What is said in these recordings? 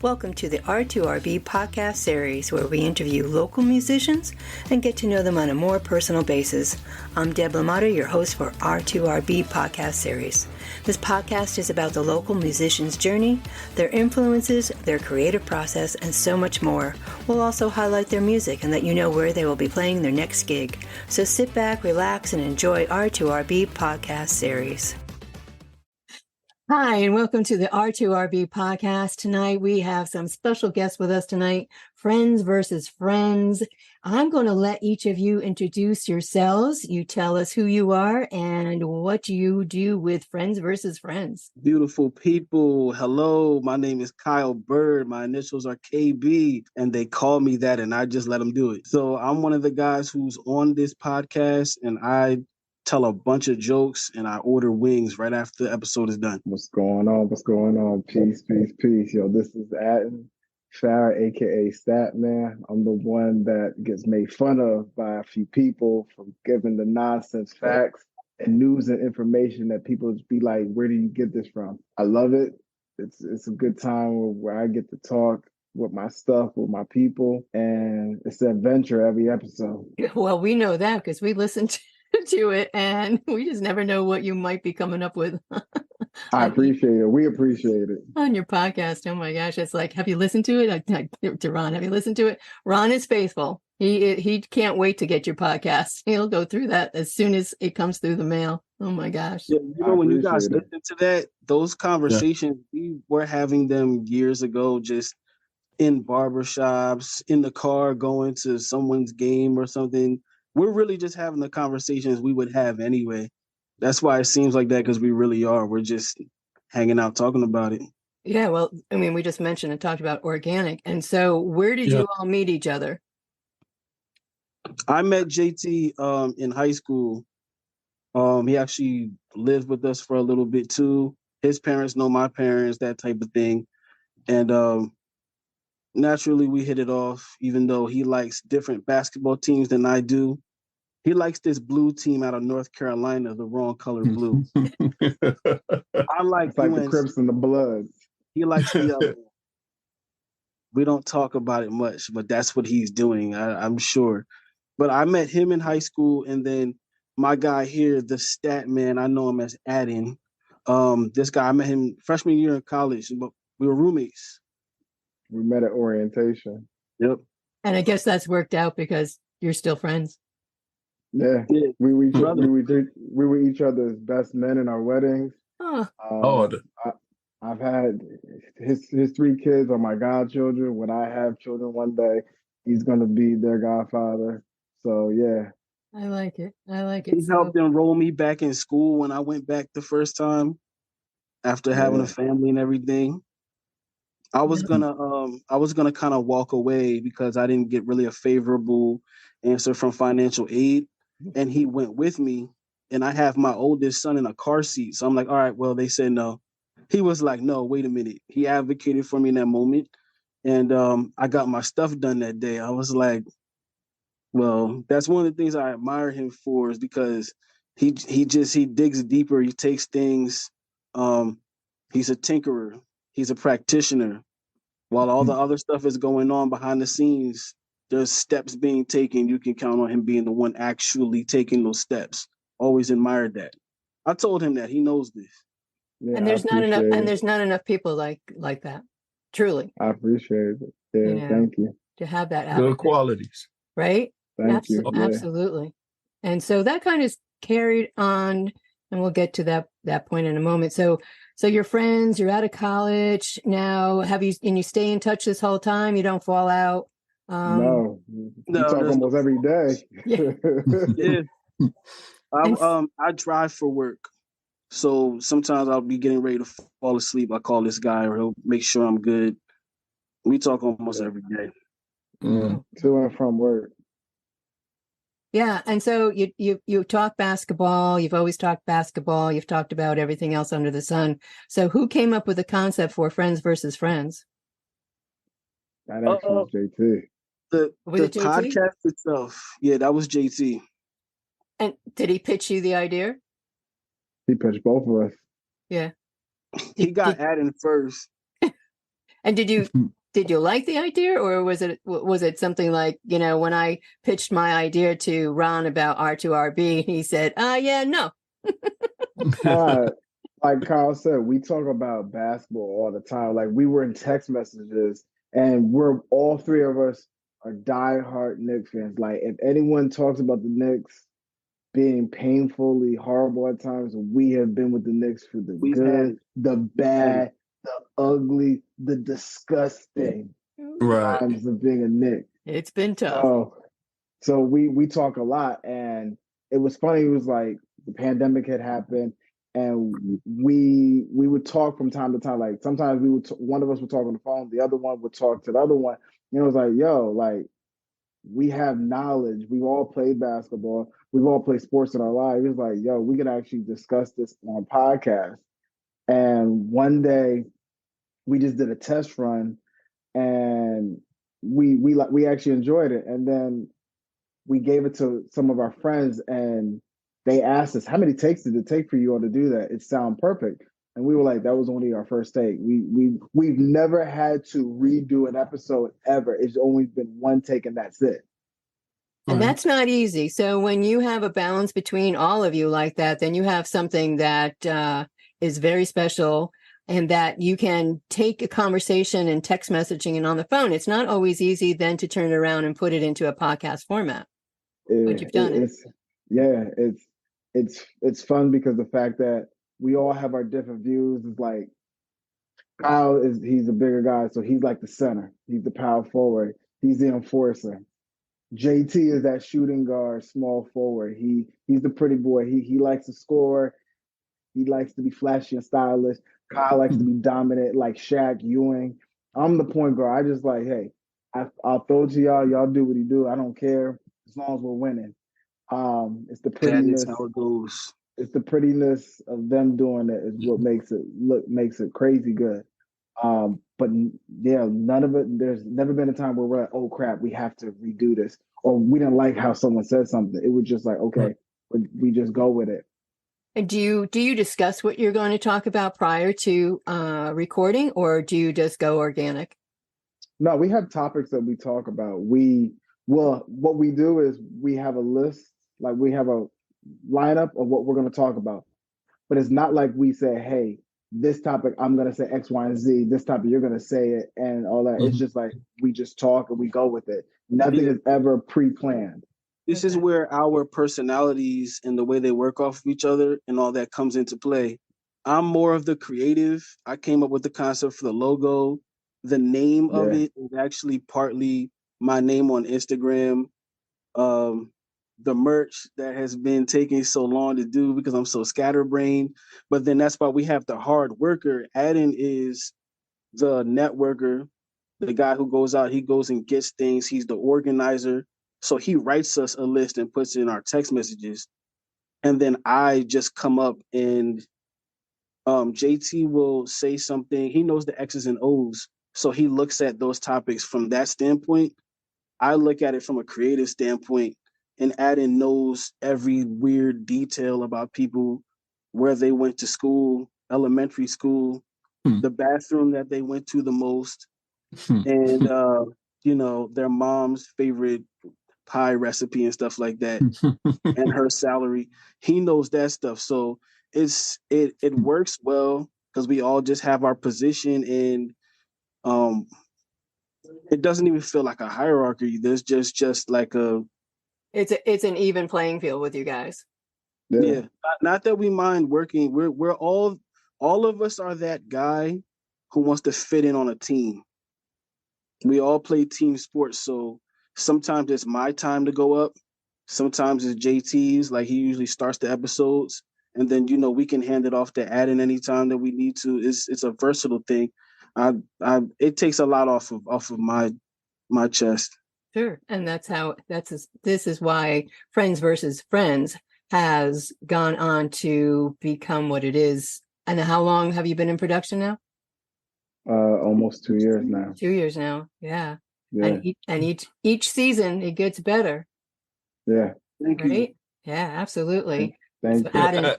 Welcome to the R2RB podcast series, where we interview local musicians and get to know them on a more personal basis. I'm Deb Lamata, your host for R2RB podcast series. This podcast is about the local musician's journey, their influences, their creative process, and so much more. We'll also highlight their music and let you know where they will be playing their next gig. So sit back, relax, and enjoy R2RB podcast series. Hi, and welcome to the R2RB podcast. Tonight, we have some special guests with us tonight, Frnds versus Frnds. I'm going to let each of you introduce yourselves. You tell us who you are and what you do with Frnds versus Frnds. Beautiful people. Hello, my name is Kyle Byrd. My initials are KB, and they call me that, and I just let them do it. So I'm one of the guys who's on this podcast, and I tell a bunch of jokes and I order wings right after the episode is done. What's going on? What's going on? Peace, peace, peace. Yo, this is Adan Farrah, aka Stat Man. I'm the one that gets made fun of by a few people for giving the nonsense facts and news and information that people just be like, where do you get this from? I love it. It's a good time where I get to talk with my stuff, with my people, and it's an adventure every episode. Well, we know that because we listened to it, and we just never know what you might be coming up with. I appreciate it. We appreciate it. On your podcast. Oh my gosh. It's like, have you listened to it? To Ron, have you listened to it? Ron is faithful. He can't wait to get your podcast. He'll go through that as soon as it comes through the mail. Oh my gosh. Yeah, when you guys listen to that, those conversations, we were having them years ago, just in barbershops, in the car, going to someone's game or something. We're really just having the conversations we would have anyway. That's why it seems like that, because we really are. We're just hanging out, talking about it. Yeah, well, I mean, we just mentioned and talked about organic. And so where did you all meet each other? I met JT in high school. He actually lived with us for a little bit too. His parents know my parents, that type of thing. And naturally, we hit it off, even though he likes different basketball teams than I do. He likes this blue team out of North Carolina, the wrong color blue. I like the Crips and the Bloods. He likes the other. We don't talk about it much, but that's what he's doing, I'm sure. But I met him in high school, and then my guy here, the Stat Man, I know him as Adan. This guy, I met him freshman year in college, but we were roommates. We met at orientation. Yep. And I guess that's worked out because you're still friends. Yeah. We were each other's best men in our weddings. I've had his 3 kids are my godchildren. When I have children one day, he's going to be their godfather. So, yeah. I like it. He helped enroll me back in school when I went back the first time after having a family and everything. I was gonna kind of walk away because I didn't get really a favorable answer from financial aid, and he went with me, and I have my oldest son in a car seat. So I'm like, all right, well, they said no. He was like, no, wait a minute. He advocated for me in that moment, and I got my stuff done that day. I was like, well, that's one of the things I admire him for, is because he digs deeper. He takes things. He's a tinkerer. He's a practitioner. While all the other stuff is going on behind the scenes, there's steps being taken. You can count on him being the one actually taking those steps. Always admired that. I told him that. He knows this. Yeah, and there's not enough people like that. Truly. I appreciate it. Yeah, thank you. To have that good qualities. Right? Thank you. Absolutely. And so that kind of carried on, and we'll get to that point in a moment. So you're friends, you're out of college now. You stay in touch this whole time? You don't fall out? No, we talk almost every day. Yeah. I drive for work. So sometimes I'll be getting ready to fall asleep. I call this guy, or he'll make sure I'm good. We talk almost every day. To and from work. Yeah, and so you talk basketball. You've always talked basketball. You've talked about everything else under the sun. So who came up with the concept for Frnds versus Frnds? That actually was JT. The podcast itself, that was JT. And did he pitch you the idea? He pitched both of us. Yeah. He got Adan first. And did you like the idea, or was it something like, when I pitched my idea to Ron about R2RB, he said, yeah, no. Like Kyle said, we talk about basketball all the time. Like, we were in text messages, and we're all three of us are diehard Knicks fans. Like, if anyone talks about the Knicks being painfully horrible at times, we have been with the Knicks for the We've had good, it. the bad, the ugly, the disgusting Right. times of being a Knick. It's been tough. So we talk a lot, and it was funny. It was like the pandemic had happened, and we would talk from time to time. Like, sometimes we would one of us would talk on the phone, the other one would talk to the other one. It was like, yo, like, we have knowledge. We've all played basketball. We've all played sports in our lives. It was like, yo, we could actually discuss this on a podcast. And one day we just did a test run, and we actually enjoyed it. And then we gave it to some of our friends, and they asked us, how many takes did it take for you all to do that? It sounded perfect. And we were like, that was only our first take. We've never had to redo an episode ever. It's only been one take, and that's it. And that's not easy. So when you have a balance between all of you like that, then you have something that is very special, and that you can take a conversation and text messaging and on the phone. It's not always easy then to turn it around and put it into a podcast format. But you've done it. It's fun because the fact that we all have our different views is like, Kyle he's a bigger guy, so he's like the center. He's the power forward. He's the enforcer. JT is that shooting guard, small forward. He's the pretty boy. He likes to score. He likes to be flashy and stylish. Kyle likes to be dominant, like Shaq, Ewing. I'm the point guard. I just like, hey, I'll throw it to y'all. Y'all do what you do. I don't care as long as we're winning. It's the prettiness. That is how it goes. It's the prettiness of them doing it is what makes it crazy good. But yeah, none of it. There's never been a time where we're like, oh crap, we have to redo this, or we didn't like how someone said something. It was just like, okay, we just go with it. And do you discuss what you're going to talk about prior to recording, or do you just go organic? No, we have topics that we talk about. What we do is we have a list, like we have a lineup of what we're going to talk about. But it's not like we say, hey, this topic, I'm going to say X, Y, and Z. This topic, you're going to say it and all that. It's just like we just talk and we go with it. Nothing is ever pre-planned. This is where our personalities and the way they work off of each other and all that comes into play. I'm more of the creative. I came up with the concept for the logo. The name of it is actually partly my name on Instagram. The merch that has been taking so long to do because I'm so scatterbrained. But then that's why we have the hard worker. Adan is the networker, the guy who goes out, he goes and gets things. He's the organizer. So he writes us a list and puts it in our text messages. And then I just come up and JT will say something. He knows the X's and O's. So he looks at those topics from that standpoint. I look at it from a creative standpoint, and Adan knows every weird detail about people, where they went to school, elementary school, the bathroom that they went to the most, and their mom's favorite pie recipe and stuff like that, and her salary. He knows that stuff. So it works well because we all just have our position, and it doesn't even feel like a hierarchy. There's just like a it's an even playing field with you guys. Yeah. Not that we mind working. We're all of us are that guy who wants to fit in on a team. We all play team sports, so sometimes it's my time to go up. Sometimes it's JT's, like he usually starts the episodes, and then we can hand it off to Adan anytime that we need to. It's a versatile thing. It takes a lot off of my chest. Sure, and this is why Frnds versus Frnds has gone on to become what it is. And how long have you been in production now? Almost 2 years now. 2 years now, yeah. And each season it gets better. Yeah. Thank you. Right? Yeah, absolutely. Thank you.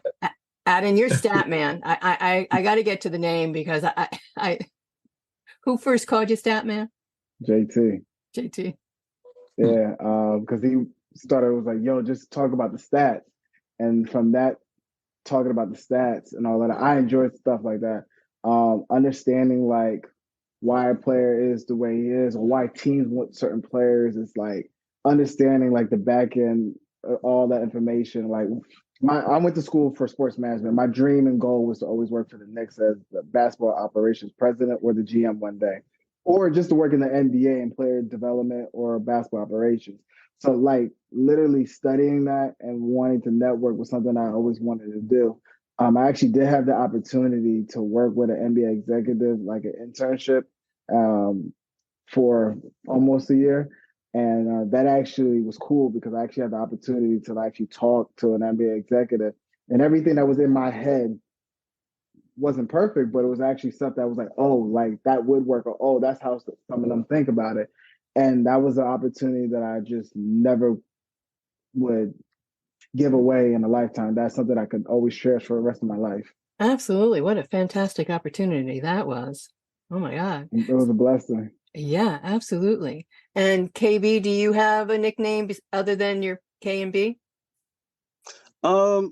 Adan, you're stat man. I got to get to the name because Who first called you Stat Man? JT. JT. Yeah, because he started, was like, yo, just talk about the stats. And from that, talking about the stats and all that, I enjoyed stuff like that. Understanding like why a player is the way he is or why teams want certain players. It's like understanding like the back end, all that information. Like I went to school for sports management. My dream and goal was to always work for the Knicks as the basketball operations president or the GM one day, or just to work in the NBA and player development or basketball operations. So like literally studying that and wanting to network was something I always wanted to do. I actually did have the opportunity to work with an NBA executive, like an internship, for almost a year. And that actually was cool because I actually had the opportunity to actually talk to an NBA executive. And everything that was in my head wasn't perfect, but it was actually stuff that was like, oh, like that would work, or oh, that's how some of them think about it. And that was an opportunity that I just never would give away in a lifetime. That's something I could always cherish for the rest of my life. Absolutely. What a fantastic opportunity that was. Oh my God. It was a blessing. Yeah, absolutely. And KB, do you have a nickname other than your K and B? Not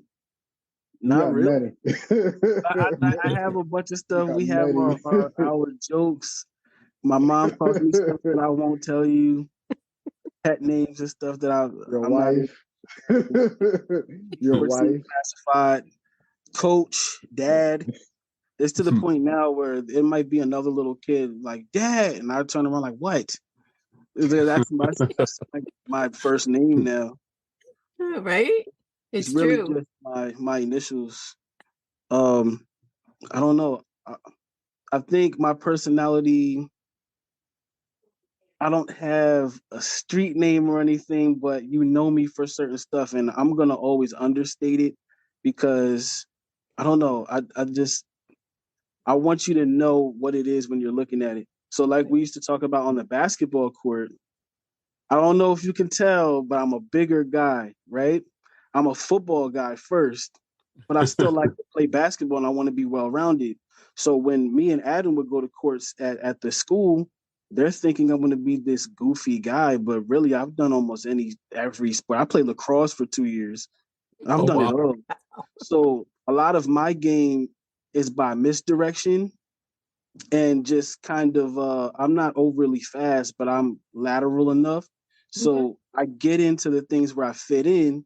really. I have a bunch of stuff. We have our jokes. My mom calls me stuff that I won't tell you. Pet names and stuff that Your wife. Your wife. Classified. Coach, dad. It's to the point now where it might be another little kid like, Dad, and I turn around like, what? That's like my first name now. Right? It's really true. just my initials. I don't know. I think my personality, I don't have a street name or anything, but you know me for certain stuff, and I'm gonna always understate it because I don't know. I want you to know what it is when you're looking at it. So like we used to talk about on the basketball court, I don't know if you can tell, but I'm a bigger guy, right? I'm a football guy first, but I still like to play basketball and I want to be well-rounded. So when me and Adam would go to courts at the school, they're thinking I'm going to be this goofy guy, but really I've done almost every sport. I played lacrosse for 2 years. I've done it all. So a lot of my game is by misdirection and just kind of I'm not overly fast, but I'm lateral enough. So I get into the things where I fit in.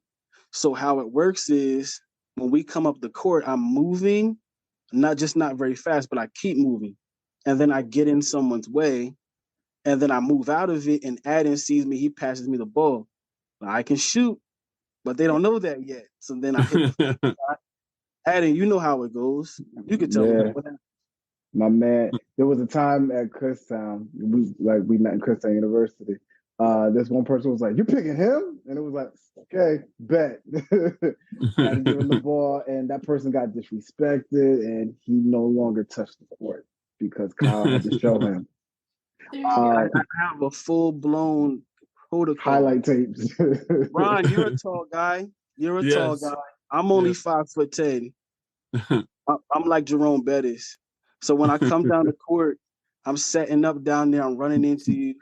So how it works is when we come up the court, I'm moving, not very fast, but I keep moving. And then I get in someone's way and then I move out of it and Adam sees me, he passes me the ball. I can shoot, but they don't know that yet. So then I hit the shot. Adam, you know how it goes. You can tell me what happened. My man, there was a time at Christown, we met in Christown University. This one person was like, "You picking him?" And it was like, "Okay, bet." I had to give him the ball, and that person got disrespected, and he no longer touched the court because Kyle had to show him. I have a full-blown protocol. Highlight tapes. Ron, you're a tall guy. Tall guy. I'm only 5'10". I'm like Jerome Bettis. So when I come down the court, I'm setting up down there. I'm running into you.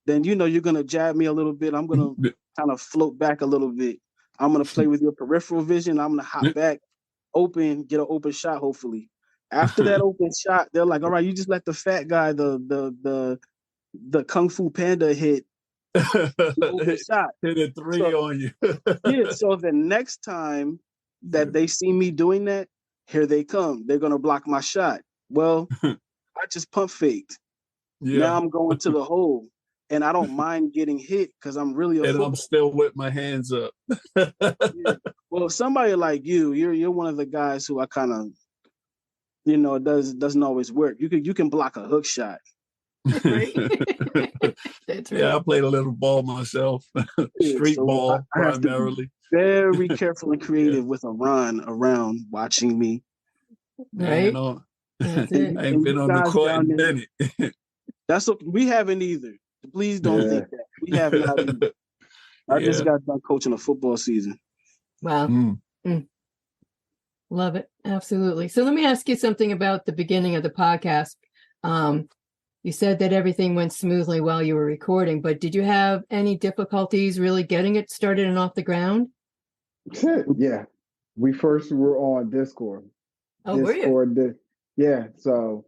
Then you know you're gonna jab me a little bit. I'm gonna kind of float back a little bit. I'm gonna play with your peripheral vision. I'm gonna hop back, open, get an open shot. Hopefully, after that open shot, they're like, "All right, you just let the fat guy, the Kung Fu Panda hit the open shot, hit a three on you." Yeah. So the next time that they see me doing that, here they come. They're gonna block my shot. Well, I just pump faked. Yeah. Now I'm going to the hole, and I don't mind getting hit because I'm really a football. I'm still with my hands up. Yeah. Well, somebody like you're one of the guys who I kind of, doesn't always work. You can block a hook shot. Right. That's right. Yeah, I played a little ball myself. Street ball primarily. Very careful and creative with a Ron around watching me. Right. That's it. I ain't been on the court in a minute. That's what we haven't either. Please don't think that. We have not either. I just got done coaching a football season. Wow. Love it. Absolutely. So let me ask you something about the beginning of the podcast. You said that everything went smoothly while you were recording, but did you have any difficulties really getting it started and off the ground? Yeah. We first were on Discord. Oh, were you? Yeah. So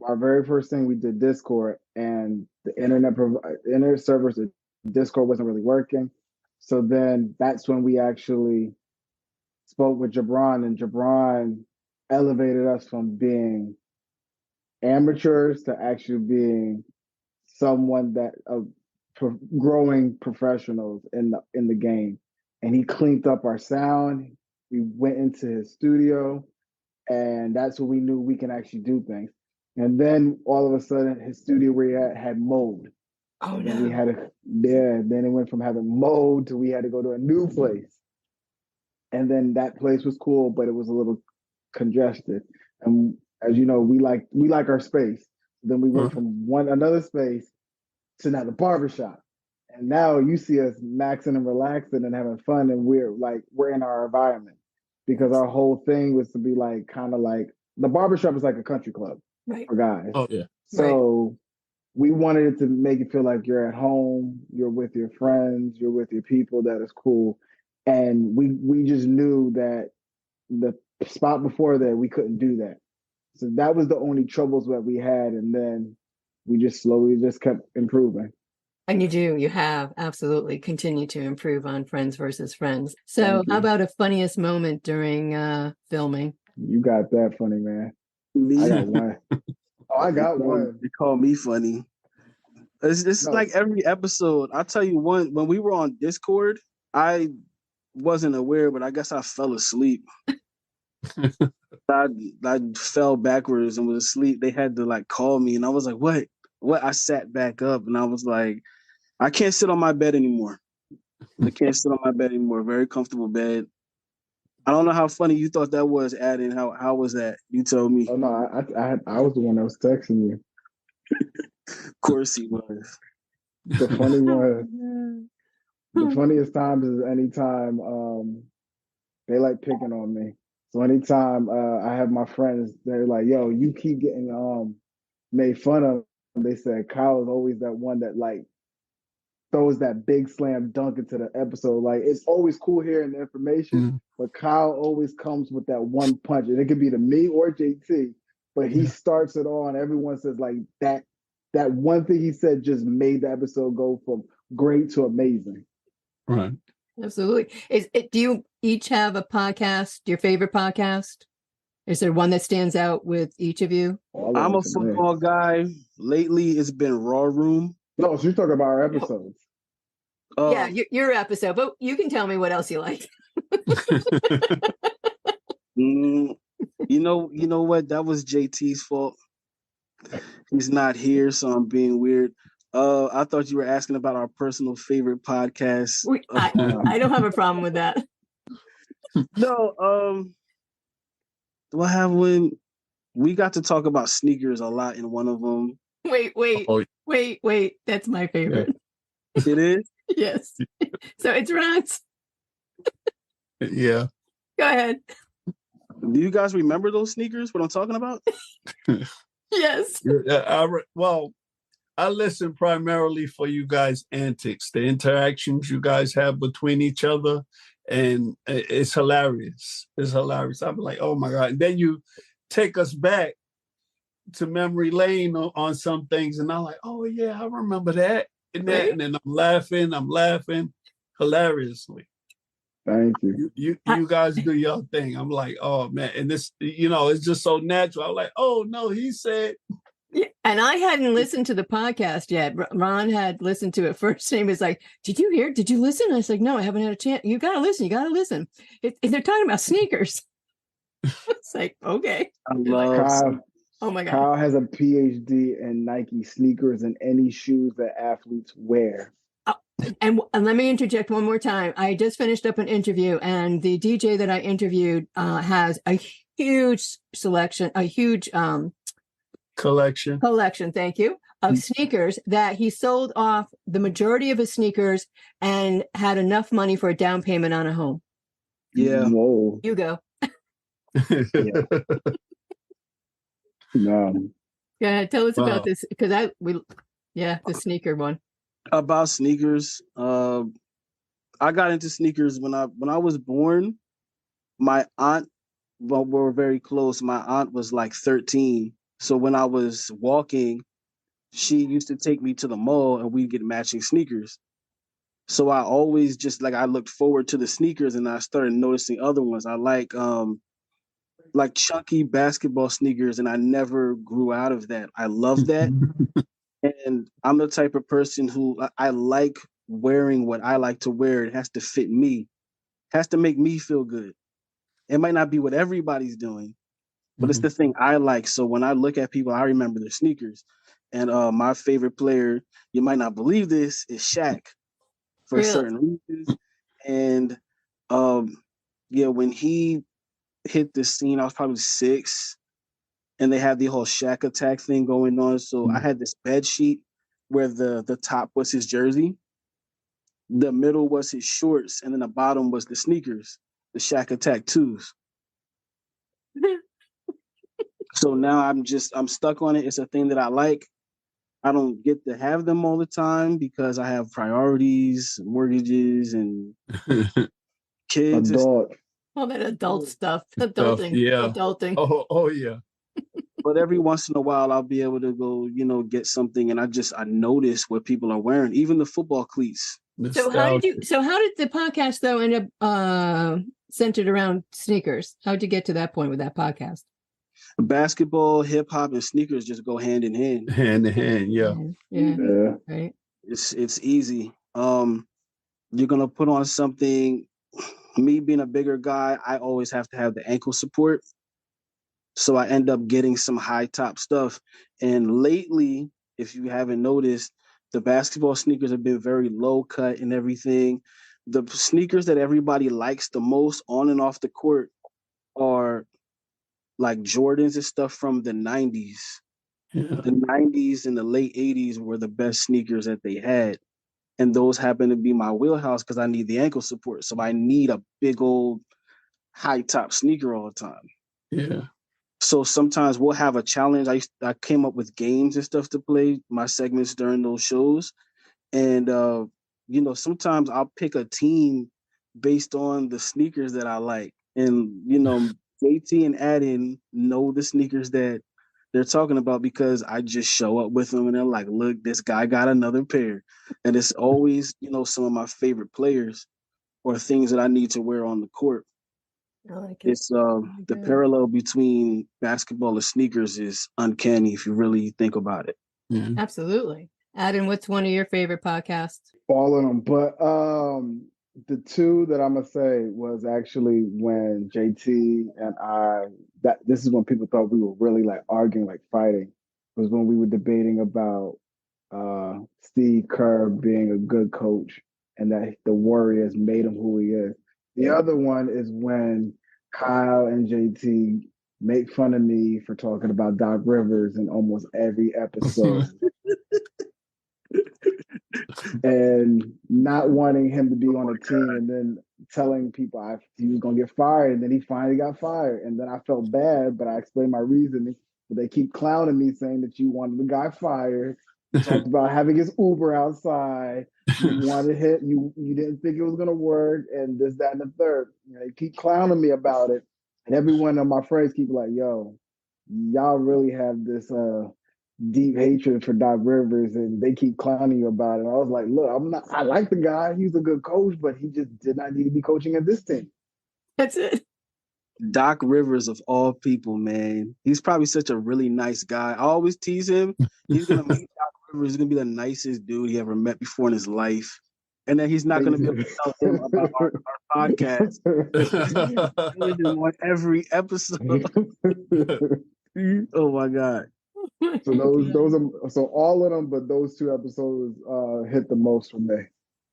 our very first thing we did Discord, and the internet servers of Discord wasn't really working. So then that's when we actually spoke with Jabron, and Jabron elevated us from being amateurs to actually being someone that growing professionals in the game. And he cleaned up our sound. We went into his studio, and that's when we knew we can actually do things. And then all of a sudden, his studio where he had mold. Oh, and no. then we had then it went from having mold to we had to go to a new place. And then that place was cool, but it was a little congested. And as you know, we like our space. Then we went from another space to now the barbershop. And now you see us maxing and relaxing and having fun, and we're in our environment, because our whole thing was to be like kind of like the barbershop is like a country club for guys. Oh yeah. So we wanted it to make it feel like you're at home, you're with your friends, you're with your people that is cool. And we just knew that the spot before that we couldn't do that. So that was the only troubles that we had, and then we just slowly just kept improving. And you have absolutely continued to improve on Friends versus Friends. So how about a funniest moment during filming? You got that funny, man. Me? I got one. I got one. They call me funny. It's like every episode. I'll tell you one, when we were on Discord, I wasn't aware, but I guess I fell asleep. I fell backwards and was asleep. They had to like call me, and I was like, what? I sat back up, and I was like, I can't sit on my bed anymore. I can't sit on my bed anymore. Very comfortable bed. I don't know how funny you thought that was, Adan. How was that? You told me. Oh no, I was the one that was texting you. Of course he was. The funniest times is anytime they like picking on me. So anytime I have my friends, they're like, yo, you keep getting made fun of. They said Kyle is always that one that like throws that big slam dunk into the episode. Like, it's always cool hearing the information, but Kyle always comes with that one punch. And it could be to me or JT, but he starts it all, and everyone says like that one thing he said just made the episode go from great to amazing. Right. Absolutely. Do you each have a podcast, your favorite podcast? Is there one that stands out with each of you? I'm a football guy. Lately, it's been Raw Room. No, so you're talking about our episodes. Yeah, your episode, but you can tell me what else you like. You know what? That was JT's fault. He's not here, so I'm being weird. I thought you were asking about our personal favorite podcast. I don't have a problem with that. No, do I have one? We got to talk about sneakers a lot in one of them. Wait. That's my favorite. Yeah. It is? Yes. So it's Ron's. Yeah. Go ahead. Do you guys remember those sneakers? What I'm talking about? Yes. I listen primarily for you guys' antics, the interactions you guys have between each other, and it's hilarious. It's hilarious. I'm like, oh my God. And then you take us back to memory lane on some things, and I'm like, oh yeah, I remember that. And then I'm laughing hilariously. Thank you. You guys do your thing. I'm like, oh man. And this, it's just so natural. I'm like, oh no, he said. Yeah, and I hadn't listened to the podcast yet. Ron had listened to it first. And he was like, did you hear? Did you listen? I was like, no, I haven't had a chance. You got to listen. They're talking about sneakers. It's like, okay. I love Kyle. Oh my God. Kyle has a PhD in Nike sneakers and any shoes that athletes wear. And let me interject one more time. I just finished up an interview, and the DJ that I interviewed has a huge selection, a huge collection, thank you, of sneakers that he sold off the majority of his sneakers and had enough money for a down payment on a home. Yeah. Whoa. You go. Yeah. No. Yeah, tell us about Wow. this because the sneaker one. About sneakers, I got into sneakers when I was born. My aunt, well, we're very close. My aunt was like 13, so when I was walking, she used to take me to the mall and we'd get matching sneakers. So I always just I looked forward to the sneakers and I started noticing other ones. I like chunky basketball sneakers and I never grew out of that. I love that. And I'm the type of person who I like wearing what I like to wear. It has to fit me. It has to make me feel good. It might not be what everybody's doing, but it's the thing I like. So when I look at people, I remember their sneakers. And my favorite player, you might not believe this, is Shaq for Really? certain reasons. And yeah, when he hit the scene, I was probably 6, and they had the whole Shaq attack thing going on. So I had this bed sheet where the top was his jersey, the middle was his shorts, and then the bottom was the sneakers, the Shaq Attack 2s. So now I'm stuck on it. It's a thing that I like. I don't get to have them all the time because I have priorities, mortgages, and kids. Adult. All that adult stuff, Stuff, adulting, yeah. adulting. Oh yeah. But every once in a while, I'll be able to go, get something, and I notice what people are wearing, even the football cleats. So how did the podcast though end up centered around sneakers? How did you get to that point with that podcast? Basketball, hip hop, and sneakers just go hand in hand. Hand in hand, yeah. Yeah. Right. It's easy. You're gonna put on something. Me being a bigger guy, I always have to have the ankle support. So I end up getting some high top stuff. And lately, if you haven't noticed, the basketball sneakers have been very low cut and everything. The sneakers that everybody likes the most on and off the court are like Jordans and stuff from the 90s. Yeah. The 90s and the late 80s were the best sneakers that they had. And those happen to be my wheelhouse because I need the ankle support. So I need a big old high top sneaker all the time. Yeah. So sometimes we'll have a challenge. I came up with games and stuff to play my segments during those shows. And sometimes I'll pick a team based on the sneakers that I like. And JT and Adan know the sneakers that they're talking about because I just show up with them and they're like, look, this guy got another pair. And it's always, some of my favorite players or things that I need to wear on the court. I like it. It's the parallel between basketball and sneakers is uncanny if you really think about it. Yeah. Absolutely. Adan, what's one of your favorite podcasts? All of them, but the two that I'm gonna say was actually when JT and this is when people thought we were really like arguing, like fighting. Was when we were debating about Steve Kerr being a good coach and that the Warriors made him who he is. The other one is when Kyle and JT make fun of me for talking about Doc Rivers in almost every episode. And not wanting him to be on a team and then telling people he was going to get fired. And then he finally got fired. And then I felt bad, but I explained my reasoning. But they keep clowning me saying that you wanted the guy fired. You talked about having his Uber outside. You wanted him. You didn't think it was going to work. And this, that, and the third. They keep clowning me about it. And every one of my friends keep like, yo, y'all really have this deep hatred for Doc Rivers, and they keep clowning you about it. I was like, look, I like the guy. He's a good coach, but he just did not need to be coaching at this team. That's it. Doc Rivers of all people, man. He's probably such a really nice guy. I always tease him. He's going to meet Doc Rivers. He's going to be the nicest dude he ever met before in his life. And then he's not going to be able to tell him about our podcast. He's him on every episode. Oh, my God. So those are so all of them, but those two episodes hit the most for me.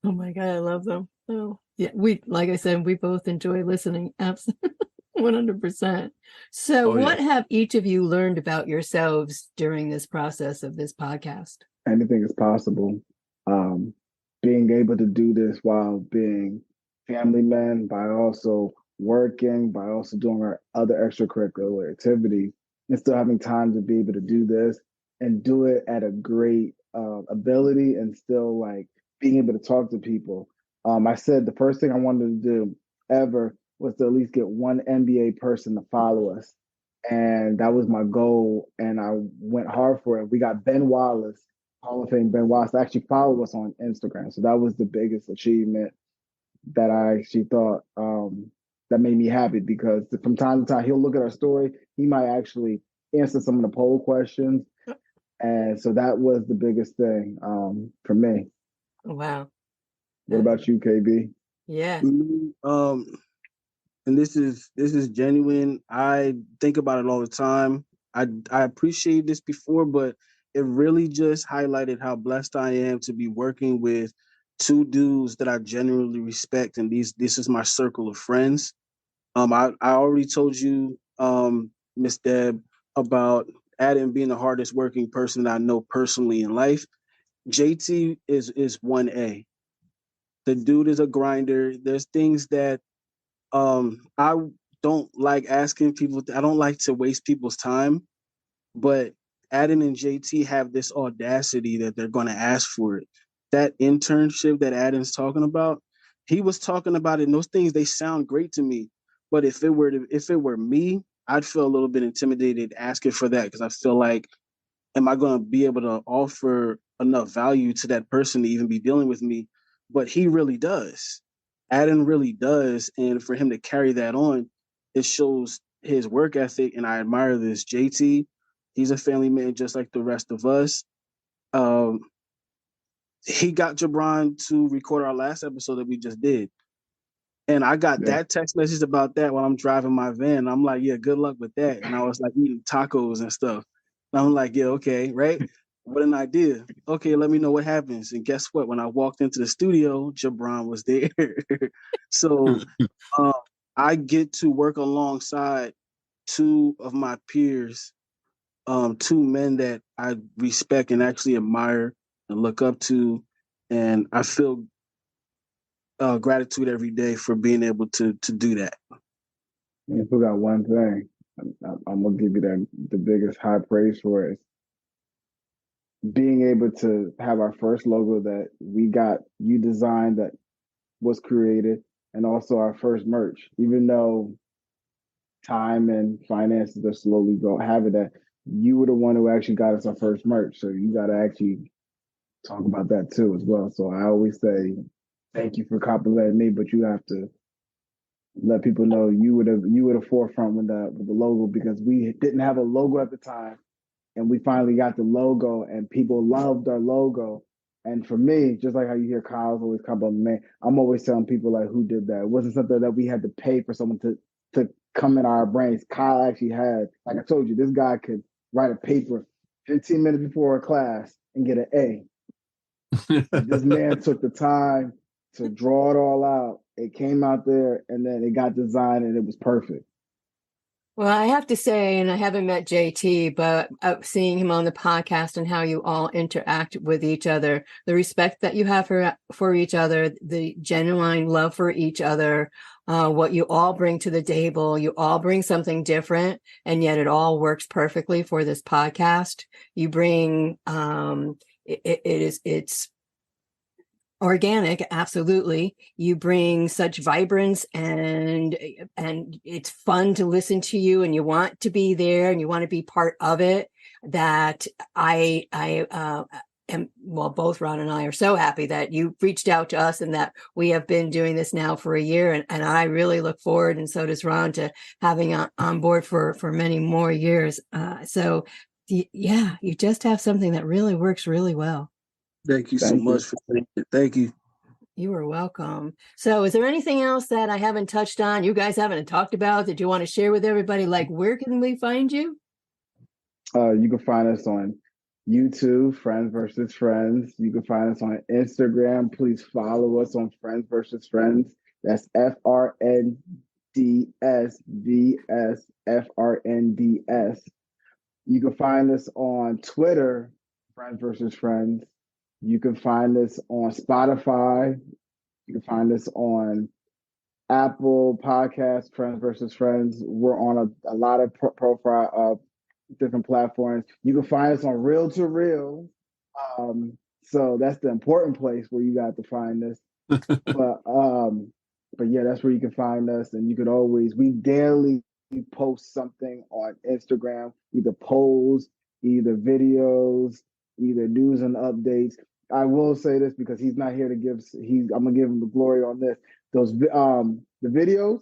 Oh my God, I love them. Oh yeah, like I said, we both enjoy listening. Absolutely, 100%. So what have each of you learned about yourselves during this process of this podcast? Anything is possible. Being able to do this while being family men, by also working, by also doing our other extracurricular activities, and still having time to be able to do this and do it at a great ability and still like being able to talk to people. I said the first thing I wanted to do ever was to at least get one NBA person to follow us. And that was my goal. And I went hard for it. We got Ben Wallace, Hall of Fame Ben Wallace, to actually follow us on Instagram. So that was the biggest achievement that I actually thought that made me happy, because from time to time he'll look at our story. He might actually answer some of the poll questions. And so that was the biggest thing for me. Wow. What about you, KB? Yeah. And this is genuine. I think about it all the time. I appreciate this before, but it really just highlighted how blessed I am to be working with two dudes that I genuinely respect, and this is my circle of friends. I already told you, Miss Deb, about Adam being the hardest working person that I know personally in life. JT is 1A. The dude is a grinder. There's things that I don't like asking people. I don't like to waste people's time, but Aden and JT have this audacity that they're going to ask for it. That internship that Aden's talking about, he was talking about it, and those things, they sound great to me. But if it were me, I'd feel a little bit intimidated asking for that, because I feel like, am I going to be able to offer enough value to that person to even be dealing with me? But he really does. Adam really does. And for him to carry that on, it shows his work ethic. And I admire this. JT, he's a family man just like the rest of us. Um, he got Jabron to record our last episode that we just did. And I got that text message about that while I'm driving my van. I'm like, yeah, good luck with that. And I was like eating tacos and stuff. And I'm like, yeah, okay, right? What an idea. Okay, let me know what happens. And guess what? When I walked into the studio, Jabron was there. So uh, I get to work alongside two of my peers, two men that I respect and actually admire and look up to. And I feel gratitude every day for being able to do that. And if we got one thing, I'm gonna give you the biggest high praise for it. Being able to have our first logo that we got you designed, that was created, and also our first merch. Even though time and finances are slowly having that, you were the one who actually got us our first merch. So you got to actually talk about that too as well. So I always say thank you for complimenting me, but you have to let people know you were the forefront with the logo, because we didn't have a logo at the time, and we finally got the logo, and people loved our logo. And for me, just like how you hear Kyle's always compliment me, I'm always telling people like, who did that? It wasn't something that we had to pay for someone to come in our brains. Kyle actually had, like I told you, this guy could write a paper 15 minutes before a class and get an A. This man took the time to draw it all out. It came out there, and then it got designed, and it was perfect. Well, I have to say, and I haven't met JT, but seeing him on the podcast and how you all interact with each other, the respect that you have for each other, the genuine love for each other, what you all bring to the table, you all bring something different, and yet it all works perfectly for this podcast. You bring, it's organic, absolutely. You bring such vibrance, and it's fun to listen to you, and you want to be there, and you want to be part of it. That I am, well, both Ron and I are so happy that you reached out to us, and that we have been doing this now for a year, and I really look forward, and so does Ron, to having on board for many more years. So yeah, you just have something that really works really well. Thank you so much for saying it. Thank you. You are welcome. So is there anything else that I haven't touched on, you guys haven't talked about, that you want to share with everybody? Like, where can we find you? You can find us on YouTube, Friends versus Friends. You can find us on Instagram. Please follow us on Friends versus Friends. That's FRNDSVSFRNDS. You can find us on Twitter, Friends versus Friends. You can find us on Spotify. You can find us on Apple Podcasts, Friends versus Friends. We're on a lot of profile different platforms. You can find us on Reel to Reel. So that's the important place where you got to find us. But yeah, that's where you can find us. And you could always, we daily post something on Instagram, either polls, either videos, either news and updates. I will say this because he's not here to I'm gonna give him the glory on this. Those the videos,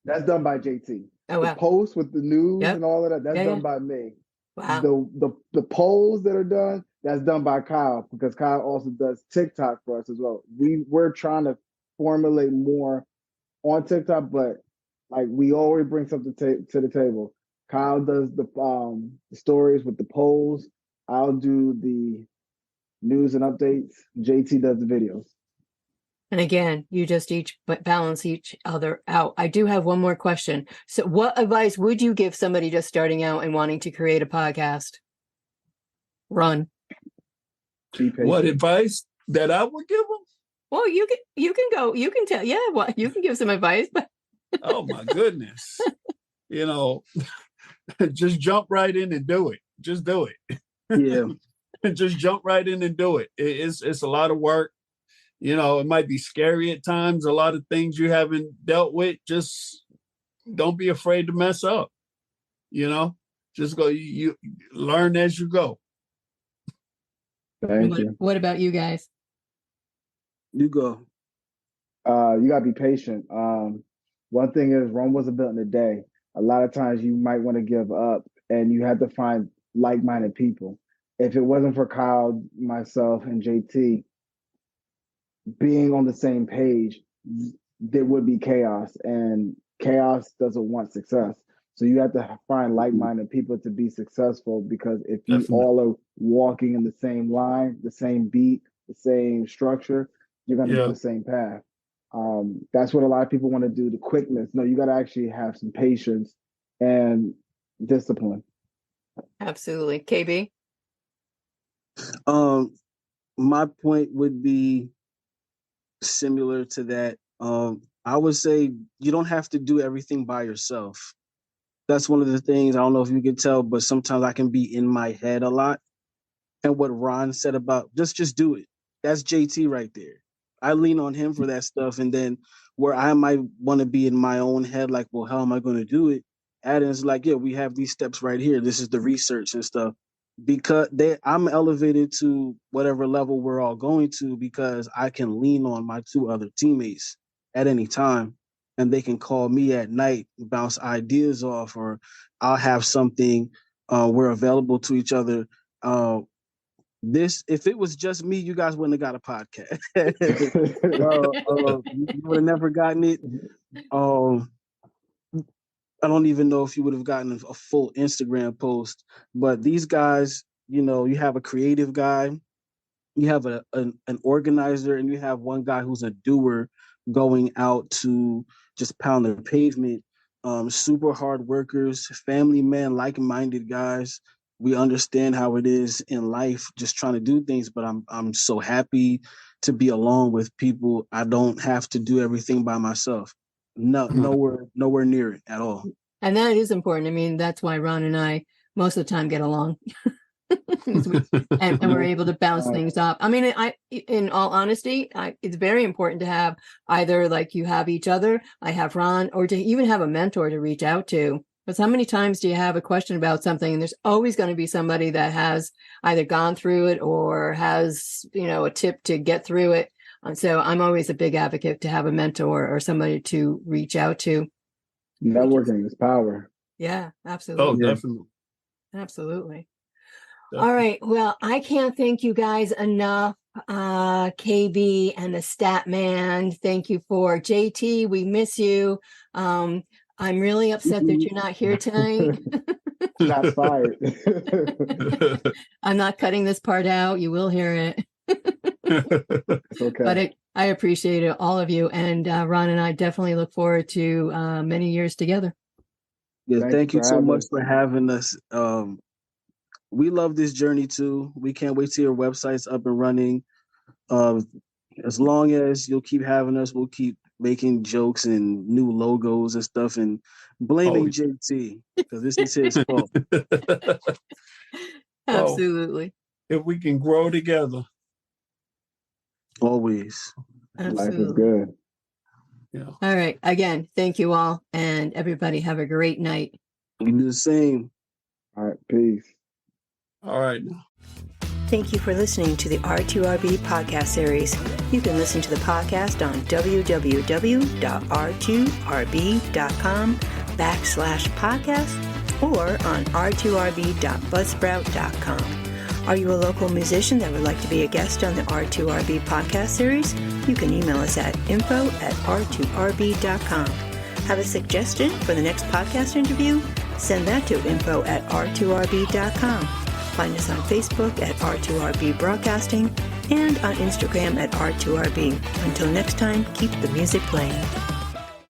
that's done by JT. Oh, wow. The posts with the news Yep. and all of that, that's done by me. Wow. The polls that are done, that's done by Kyle, because Kyle also does TikTok for us as well. We're trying to formulate more on TikTok, but like we always bring something to the table. Kyle does the stories with the polls. I'll do the news and updates. JT does the videos. And again, you just each balance each other out. I do have one more question. So what advice would you give somebody just starting out and wanting to create a podcast? Run. What advice that I would give them? Well, you can go, you can tell, you can give some advice, but oh my goodness. Just jump right in and do it. Just do it. Yeah. Just jump right in and do it. It's a lot of work. It might be scary at times, a lot of things you haven't dealt with. Just don't be afraid to mess up. Just go, you learn as you go. Thank you. What about you guys? You go. You gotta be patient. One thing is Rome wasn't built in a day. A lot of times you might want to give up and you have to find like-minded people. If it wasn't for Kyle, myself, and JT being on the same page, there would be chaos, and chaos doesn't want success. So you have to find like-minded people to be successful, because if you Definitely. all are walking in the same line, the same beat, the same structure, you're going to go the same path. That's what a lot of people want to do, the quickness. No, you got to actually have some patience and discipline. Absolutely. KB? My point would be similar to that. I would say you don't have to do everything by yourself. That's one of the things, I don't know if you can tell, but sometimes I can be in my head a lot. And what Ron said about just do it. That's JT right there. I lean on him for that stuff. And then where I might want to be in my own head, like, well, how am I going to do it? Adan's like, yeah, we have these steps right here. This is the research and stuff. Because I'm elevated to whatever level we're all going to, because I can lean on my two other teammates at any time, and they can call me at night, bounce ideas off, or I'll have something. We're available to each other. If it was just me, you guys wouldn't have got a podcast. You would have never gotten it. I don't even know if you would have gotten a full Instagram post. But these guys, you have a creative guy, you have an organizer, and you have one guy who's a doer, going out to just pound the pavement. Super hard workers, family men, like-minded guys. We understand how it is in life, just trying to do things. But I'm so happy to be along with people. I don't have to do everything by myself. No, nowhere near it at all. And that is important. I mean, that's why Ron and I most of the time get along. and we're able to bounce things off. I mean, in all honesty, it's very important to have either, like, you have each other, I have Ron, or to even have a mentor to reach out to. Because how many times do you have a question about something, and there's always going to be somebody that has either gone through it or has, a tip to get through it. So I'm always a big advocate to have a mentor or somebody to reach out to. Networking is power. Yeah, absolutely. Oh, definitely. Absolutely. All right. Well, I can't thank you guys enough. KB and the Stat Man. Thank you for JT. We miss you. I'm really upset that you're not here tonight. Shots fired. I'm not cutting this part out. You will hear it. It's okay. But I appreciate it, all of you. And Ron and I definitely look forward to many years together. Yeah, thank you so much for having us. We love this journey too. We can't wait till your website's up and running. As long as you'll keep having us, we'll keep making jokes and new logos and stuff and blaming JT because this is his fault. Absolutely. If we can grow together. Always. Absolutely. Life is good. Yeah. All right. Again, thank you all. And everybody have a great night. You do the same. All right. Peace. All right. Thank you for listening to the R2RB podcast series. You can listen to the podcast on www.r2rb.com/podcast or on r2rb.buzzsprout.com. Are you a local musician that would like to be a guest on the R2RB podcast series? You can email us at info@r2rb.com. Have a suggestion for the next podcast interview? Send that to info@r2rb.com. Find us on Facebook at R2RB Broadcasting and on Instagram at R2RB. Until next time, keep the music playing.